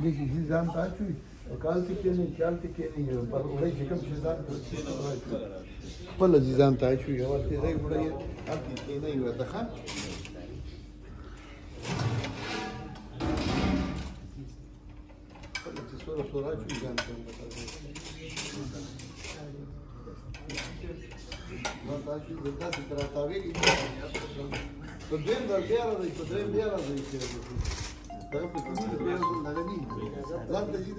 देखिए ځان تاسو وکال څه کې نه خیال کې نه پر وړي چې کوم چې ځان په لږ ځان تاسو یو وخت دې وړي اته کې نه یو دخل په لږ سره سره چې ځان ته نو تاسو د تاسو تر تاوی کې په دې بیا راځي په دې بیا راځي دا په دې بیا راځي دا نه دي ځان ته دې